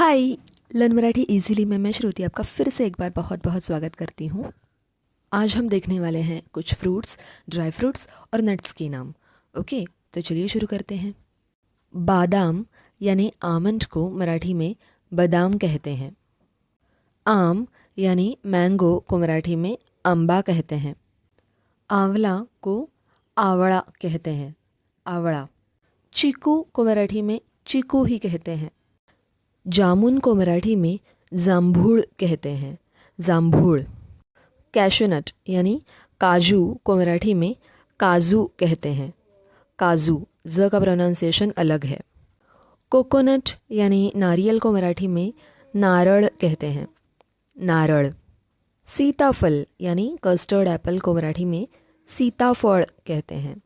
हाय। Learn Marathi easily में मैं श्रुति आपका फिर से एक बार बहुत बहुत स्वागत करती हूँ। आज हम देखने वाले हैं कुछ फ्रूट्स, ड्राई फ्रूट्स और नट्स के नाम। ओके, तो चलिए शुरू करते हैं। बादाम यानी आमंड को मराठी में बादाम कहते हैं। आम यानी मैंगो को मराठी में आंबा कहते हैं। आंवला को आवड़ा कहते हैं, आवड़ा। चीकू को मराठी में चीकू ही कहते हैं। जामुन को मराठी में जांभूळ कहते हैं, जांभूळ। कैशूनट यानी काजू को मराठी में काजू कहते हैं, काजू। ज का प्रोनाउंसिएशन अलग है। कोकोनट यानी नारियल को मराठी में नारळ कहते हैं, नारळ। सीताफल यानी कस्टर्ड एप्पल को मराठी में सीताफळ कहते हैं,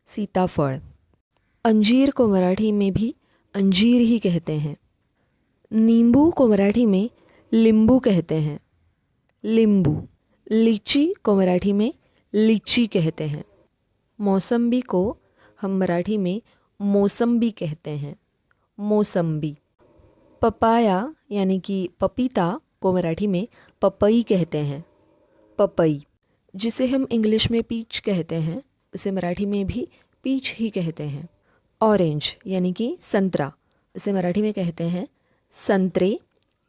सीताफळ। अंजीर को मराठी में भी अंजीर ही कहते हैं। नींबू को मराठी में लींबू कहते हैं, लींबू। लीची को मराठी में लीची कहते हैं। मौसम्बी को हम मराठी में मौसम्बी कहते हैं, मौसम्बी। पपाया यानी कि पपीता को मराठी में पपई कहते हैं, पपई। जिसे हम इंग्लिश में पीच कहते हैं उसे मराठी में भी पीच ही कहते हैं। ऑरेंज यानी कि संतरा, उसे मराठी में कहते हैं संतरे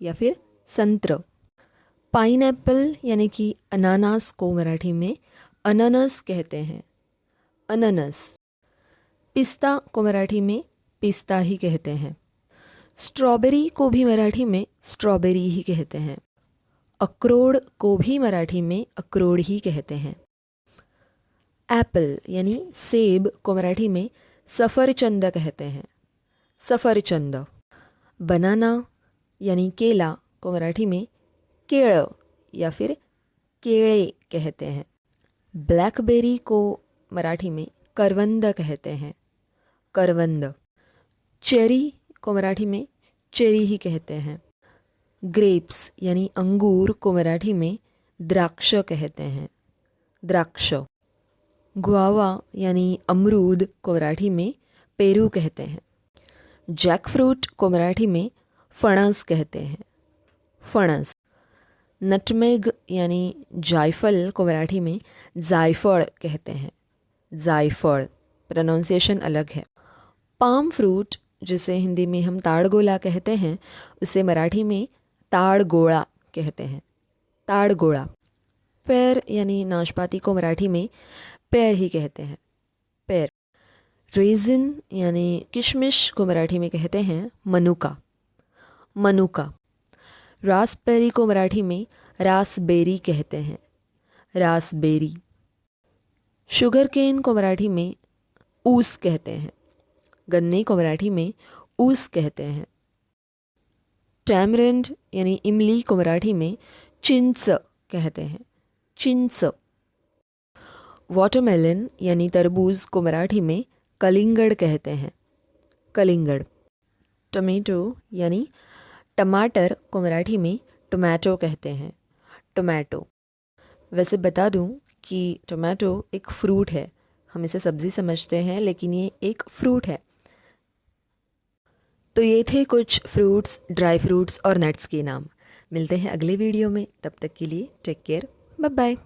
या फिर संत्र। पाइनएप्पल यानी कि अनानास को मराठी में अनानस कहते हैं, अनानस। पिस्ता को मराठी में पिस्ता ही कहते हैं। स्ट्रॉबेरी को भी मराठी में स्ट्रॉबेरी ही कहते हैं। अखरोट को भी मराठी में अखरोट ही कहते हैं। एप्पल यानी सेब को मराठी में सफरचंद कहते हैं, सफरचंद। बनाना यानी केला को मराठी में केळ या फिर केळे कहते हैं। ब्लैकबेरी को मराठी में करवंद कहते हैं, करवंद। चेरी को मराठी में चेरी ही कहते हैं। ग्रेप्स यानी अंगूर को मराठी में द्राक्ष कहते हैं, द्राक्ष। गुआवा यानी अमरूद को मराठी में पेरू कहते हैं। जैकफ्रूट को मराठी में फणस कहते हैं, फणस। नटमेग यानी जायफल को मराठी में जायफल कहते हैं, जायफल। प्रोनाउंसिएशन अलग है। पाम फ्रूट जिसे हिंदी में हम ताड़गोला कहते हैं उसे मराठी में ताड़गोळा कहते हैं, ताड़गोळा। पेर यानी नाशपाती को मराठी में पेर ही कहते हैं, पेर। रेजिन यानी किशमिश को मराठी में कहते हैं मनुका, मनुका। रास्पबेरी को मराठी में रासबेरी कहते हैं, रासबेरी। शुगर केन को मराठी में ऊस कहते हैं, गन्ने को मराठी में ऊस कहते हैं। टैमरिंड यानी इमली को मराठी में चिंच कहते हैं, चिंच। वाटरमेलन यानी तरबूज को मराठी में कलिंगड़ कहते हैं, कलिंगड़। टमेटो यानी टमाटर को मराठी में टोमेटो कहते हैं, टोमेटो। वैसे बता दूं कि टोमेटो एक फ्रूट है, हम इसे सब्ज़ी समझते हैं लेकिन ये एक फ्रूट है। तो ये थे कुछ फ्रूट्स, ड्राई फ्रूट्स और नट्स के नाम। मिलते हैं अगले वीडियो में, तब तक के लिए टेक केयर, बाय बाय।